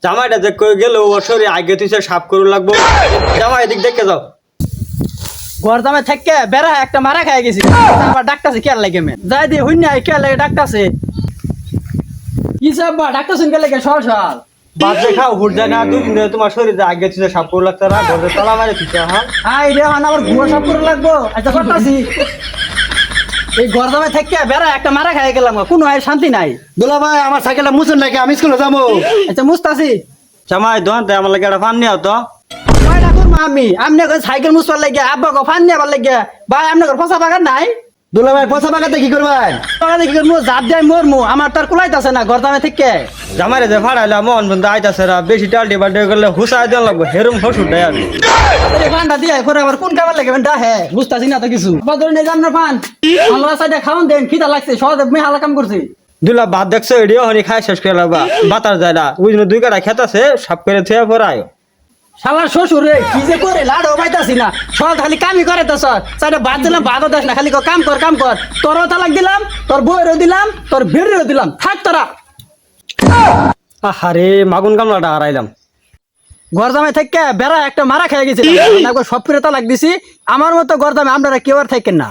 জামাইটা যে কই গেল ও শরীর আগে তুই সাফ করু লাগবো। জামাই এদিক দেখে যাও। গরদামে থেকে বেড়া একটা মারা খাই গেছি আবার ডাক্তারছে কে লাগে মেন যাই দি হইন নাই কে লাগে ডাক্তারছে কি সব বা ডাক্তারছে কে লাগে সর সর বাজে খাও হুট যায় না দুদিন ধরে তোমার শরীরে আগে তুই সাফ করু লাগতে না ঘরে তালা মারে তুই হ্যাঁ আই রে হান আবার ঘুয়া সব করে লাগবো আচ্ছা করতাছি এই গরদামে থেকে বেড়া একটা মারা খাই গেলাম কোনো আয় শান্তি নাই দুলা ভাই আমার সাইকেলটা মুছেন নাকি আমি স্কুলে যাবো। আচ্ছা মুস্তাছি জামাই দোকানতে আমার লাগে একটা ফান নিও তো। কয়টা করবো আমি আমনে সাইকেল মুছবার লাগে আব্বা গো ফান নেবার লাগে ভাই আমনে ঘর ফসা বাগান নাই দুলা ভাই পয়সা পাকাতে কি করবেন? বাগানে কি করবো জাপ দেয় মরমু আমার তার কুলাইতাছে না গরদামে থেকে জামাই রে যে ফাড়াইলা মন বন্ধু আইতাছে রা বেশি টাল্টি বাল্টি করলে হুসাই দেওয়া লাগবো হেরুম হসুর দেয় আমি। পানটা দিয়ে পরে আবার কোন খাবার লাগে দা হ্যাঁ বুঝতাছি না তো কিছু আবার ধরে নিয়ে যান না পান আল্লাহ সাইডে খাওয়ান দেন খিদা লাগছে সহজে মেয়ে হালা কাম করছি দুলা ভাত দেখছো এডিও হনি খাই শেষ করে লাগবা বাতার যায় না ওই জন্য দুই কাটা খেতাছে সাপ করে থুয়ে পড়ায়। শালার শ্বশুর রে কি যে করে লাড়ো পাইতাছি না সব খালি কামই করে তো সর সাইডে ভাত দিলাম ভাতও দেস না খালি কাম কর তোরও তালাক দিলাম তোর বউয়েরও দিলাম তোর বেড়েরও দিলাম থাক তোরা আহারে মাগুন কামলাটা হারাইলাম। গরদামে থেকে বেড়া একটা মারা খেয়ে গেছে সব ফিরে তালাক দিছি আমার মতো গরদামে আপনারা কেউ আর থাকেন না